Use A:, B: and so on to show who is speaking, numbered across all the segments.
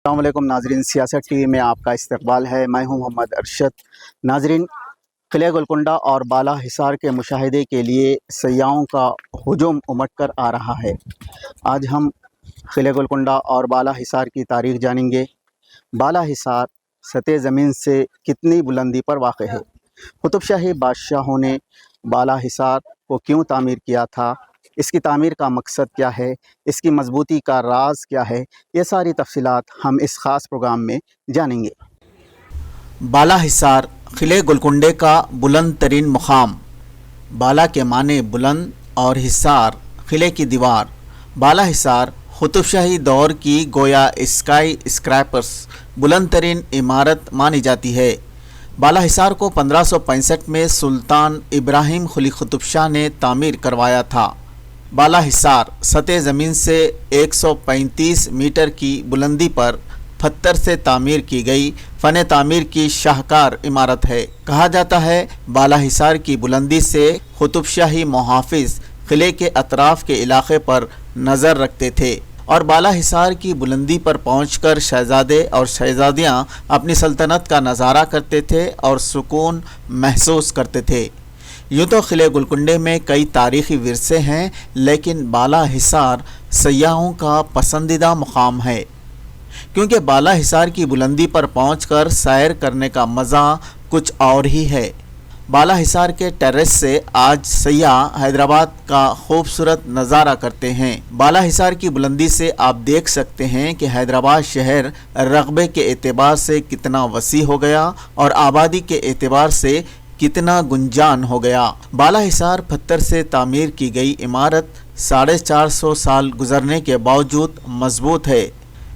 A: السلام علیکم ناظرین، سیاست ٹی وی میں آپ کا استقبال ہے۔ میں ہوں محمد ارشد۔ ناظرین، قلعہ گولکنڈہ اور بالا حصار کے مشاہدے کے لیے سیاحوں کا ہجوم امٹ کر آ رہا ہے۔ آج ہم قلعہ گولکنڈہ اور بالا حصار کی تاریخ جانیں گے۔ بالا حصار سطح زمین سے کتنی بلندی پر واقع ہے؟ قطب شاہی بادشاہوں نے بالا حصار کو کیوں تعمیر کیا تھا؟ اس کی تعمیر کا مقصد کیا ہے؟ اس کی مضبوطی کا راز کیا ہے؟ یہ ساری تفصیلات ہم اس خاص پروگرام میں جانیں گے۔ بالا حصار قلعہ گولکنڈہ کا بلند ترین مقام۔ بالا کے معنی بلند اور حصار قلعے کی دیوار۔ بالا حصار قطب شاہی دور کی گویا اسکائی اسکریپرس بلند ترین عمارت مانی جاتی ہے۔ بالا حصار کو 1565 میں سلطان ابراہیم قلی قطب شاہ نے تعمیر کروایا تھا۔ بالا حصار سطح زمین سے 135 میٹر کی بلندی پر پتھر سے تعمیر کی گئی فن تعمیر کی شاہکار عمارت ہے۔ کہا جاتا ہے بالا حصار کی بلندی سے قطب شاہی محافظ قلعے کے اطراف کے علاقے پر نظر رکھتے تھے اور بالا حصار کی بلندی پر پہنچ کر شہزادے اور شہزادیاں اپنی سلطنت کا نظارہ کرتے تھے اور سکون محسوس کرتے تھے۔ یوں تو قلعہ گولکنڈہ میں کئی تاریخی ورثے ہیں، لیکن بالا حصار سیاحوں کا پسندیدہ مقام ہے، کیونکہ بالا حصار کی بلندی پر پہنچ کر سیر کرنے کا مزہ کچھ اور ہی ہے۔ بالا حصار کے ٹیرس سے آج سیاح حیدرآباد کا خوبصورت نظارہ کرتے ہیں۔ بالا حصار کی بلندی سے آپ دیکھ سکتے ہیں کہ حیدرآباد شہر رقبے کے اعتبار سے کتنا وسیع ہو گیا اور آبادی کے اعتبار سے کتنا گنجان ہو گیا۔ بالا حصار پتھر سے تعمیر کی گئی عمارت 450 سال گزرنے کے باوجود مضبوط ہے۔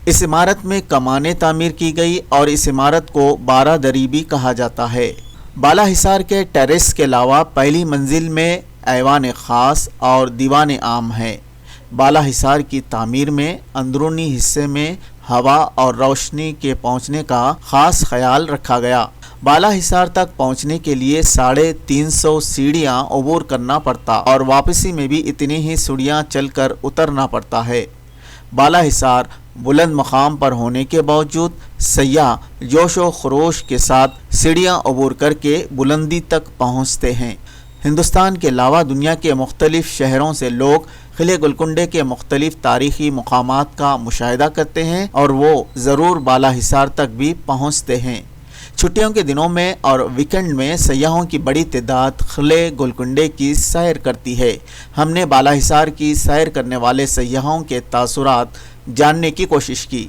A: اس عمارت میں کمانیں تعمیر کی گئی اور اس عمارت کو 12 دری بھی کہا جاتا ہے۔ بالا حصار کے ٹیرس کے علاوہ پہلی منزل میں ایوان خاص اور دیوان عام ہے۔ بالا حصار کی تعمیر میں اندرونی حصے میں ہوا اور روشنی کے پہنچنے کا خاص خیال رکھا گیا۔ بالا حصار تک پہنچنے کے لیے 350 سیڑھیاں عبور کرنا پڑتا اور واپسی میں بھی اتنی ہی سیڑھیاں چل کر اترنا پڑتا ہے۔ بالا حصار بلند مقام پر ہونے کے باوجود سیاح جوش و خروش کے ساتھ سیڑھیاں عبور کر کے بلندی تک پہنچتے ہیں۔ ہندوستان کے علاوہ دنیا کے مختلف شہروں سے لوگ قلعہ گولکنڈہ کے مختلف تاریخی مقامات کا مشاہدہ کرتے ہیں اور وہ ضرور بالا حصار تک بھی پہنچتے ہیں۔ چھٹیوں کے دنوں میں اور ویکنڈ میں سیاحوں کی بڑی تعداد قلعہ گولکنڈہ کی سیر کرتی ہے۔ ہم نے بالا حصار کی سیر کرنے والے سیاحوں کے تاثرات جاننے کی کوشش کی۔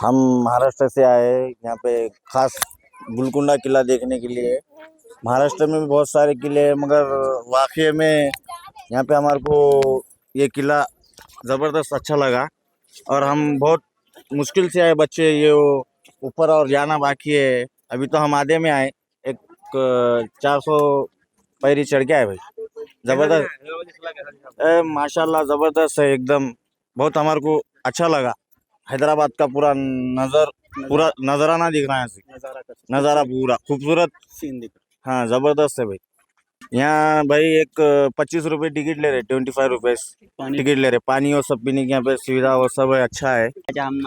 B: ہم مہاراشٹر سے آئے یہاں پہ خاص گولکنڈہ قلعہ دیکھنے کے لیے۔ مہاراشٹر میں بھی بہت سارے قلعے ہیں، مگر واقعے میں یہاں پہ ہمارے کو یہ قلعہ زبردست اچھا لگا اور ہم بہت مشکل سے آئے بچے، یہ اوپر اور جانا باقی ہے۔ ابھی تو ہم آدھے میں آئے، ایک 400 پیری چڑھ کے آئے بھائی۔ زبردست ماشاءاللہ، زبردست ہے ایک دم، بہت ہمارے کو اچھا لگا۔ حیدرآباد کا پورا نظرانہ دکھ رہا ہے، نظارہ پورا خوبصورت سین دکھ رہا ہے۔ ہاں زبردست ہے بھائی۔ یہاں بھائی ایک 25 روپے ٹکٹ لے رہے، 25 روپیز ٹکٹ لے رہے۔ پانی اور سب پینے کی یہاں پہ سویدھا وہ سب ہے، اچھا ہے۔
C: آج ہم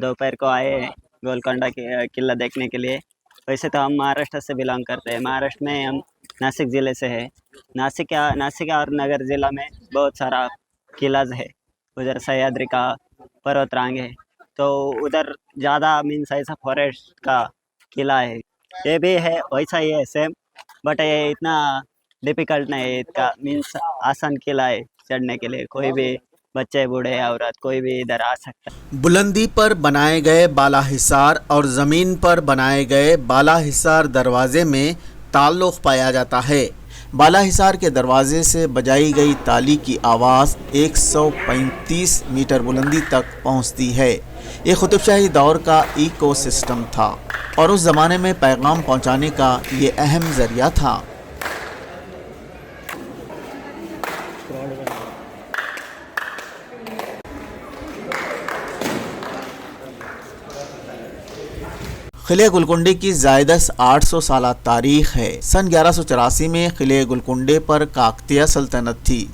C: دوپہر کو آئے گولکنڈہ قلعہ دیکھنے کے لیے۔ ویسے تو ہم مہاراشٹر سے بلانگ کرتے ہیں۔ مہاراشٹر میں ہم ناسک ضلع سے ہے۔ ناسک اور نگر ضلع میں بہت سارا قلعہ ہے۔ ادھر سہیادری کا پروت رانگ ہے، تو ادھر زیادہ مینس ایسا فوریسٹ کا قلعہ ہے۔ یہ بھی ہے ویسا ہی ہے سیم، بٹ یہ اتنا ڈیفیکلٹ نہیں ہے، اس کا مینس آسان قلعہ ہے چڑھنے کے لیے۔ کوئی بھی بچے بوڑھے عورت کوئی بھی ادھر آ سکتا ہے۔
A: بلندی پر بنائے گئے بالا حصار اور زمین پر بنائے گئے بالا حصار دروازے میں تعلق پایا جاتا ہے۔ بالا حصار کے دروازے سے بجائی گئی تالی کی آواز 135 میٹر بلندی تک پہنچتی ہے۔ یہ قطب شاہی دور کا ایکو سسٹم تھا اور اس زمانے میں پیغام پہنچانے کا یہ اہم ذریعہ تھا۔ قلعہ گولکنڈے کی زائدس 800 سالہ تاریخ ہے۔ سن 1184 میں قلعہ گولکنڈے پر کاکتیہ سلطنت تھی۔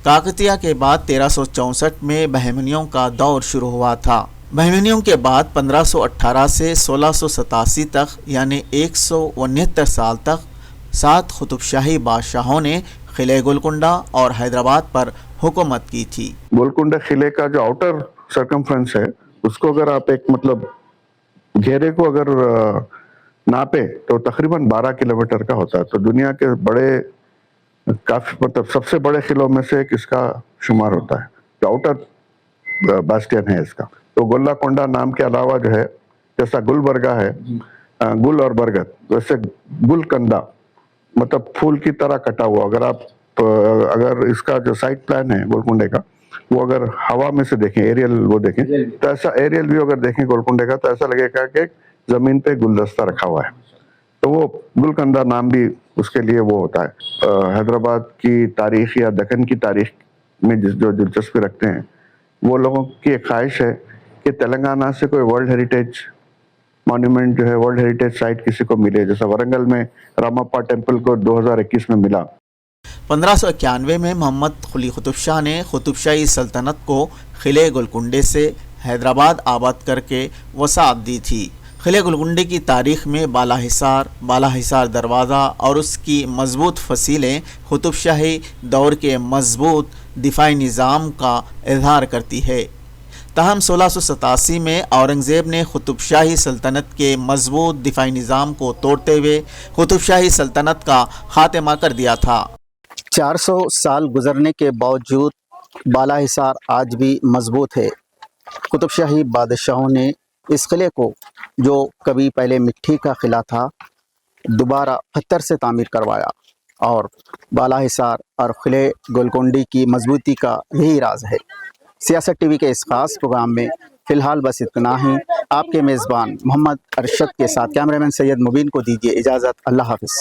A: کاکتیہ کے بعد 1364 میں بہمنیوں کا دور شروع ہوا تھا۔ بہمنیوں کے بعد 1518 سے 1687 تک یعنی 169 سال تک 7 قطب شاہی بادشاہوں نے قلعہ گولکنڈہ اور حیدرآباد پر حکومت کی تھی۔
D: گولکنڈہ قلعے کا جو آؤٹر سرکمفرنس ہے اس کو اگر آپ ایک مطلب گھیرے کو اگر ناپے تو تقریباً 12 کلومیٹر کا ہوتا ہے۔ تو دنیا کے بڑے کافی مطلب سب سے بڑے قلعوں میں سے ایک اس کا شمار ہوتا ہے، جو آؤٹر باسٹین ہے اس کا۔ تو گولہ کونڈا نام کے علاوہ جو ہے جیسا گلبرگہ ہے، گل اور برگد، ویسے گل کندا مطلب پھول کی طرح کٹا ہوا۔ اگر اس کا جو سائٹ پلان ہے گولکنڈے کا وہ اگر ہوا میں سے دیکھیں، ایریل وہ دیکھیں تو ایسا ایریل ویو اگر دیکھیں گولکنڈے کا تو ایسا لگے گا کہ زمین پہ گلدستہ رکھا ہوا ہے۔ تو وہ گلکندا نام بھی اس کے لیے وہ ہوتا ہے۔ حیدرآباد کی تاریخ یا دکن کی تاریخ میں جو دلچسپی رکھتے ہیں وہ لوگوں کی ایک خواہش ہے کہ تلنگانہ سے کوئی ورلڈ ہیریٹیج مانیومنٹ جو ہے، ورلڈ ہیریٹیج سائٹ کسی کو ملے، جیسا ورنگل میں رامپا ٹیمپل کو 2021 میں ملا۔
A: 1591 میں محمد قلی قطب شاہ نے قطب شاہی سلطنت کو قلعہ گولکنڈے سے حیدرآباد آباد کر کے وسعت دی تھی۔ قلعہ گولکنڈے کی تاریخ میں بالا حصار دروازہ اور اس کی مضبوط فصیلیں قطب شاہی دور کے مضبوط دفاعی نظام کا اظہار کرتی ہے۔ تاہم 1687 میں اورنگزیب نے قطب شاہی سلطنت کے مضبوط دفاعی نظام کو توڑتے ہوئے قطب شاہی سلطنت کا خاتمہ کر دیا تھا۔ 400 سال گزرنے کے باوجود بالا حصار آج بھی مضبوط ہے۔ قطب شاہی بادشاہوں نے اس قلعے کو، جو کبھی پہلے مٹی کا قلعہ تھا، دوبارہ پتھر سے تعمیر کروایا، اور بالا حصار اور قلعہ گولکنڈے کی مضبوطی کا یہی راز ہے۔ سیاست ٹی وی کے اس خاص پروگرام میں فی الحال بس اتنا ہی۔ آپ کے میزبان محمد ارشد کے ساتھ کیمرہ مین سید مبین کو دیجیے اجازت۔ اللہ حافظ۔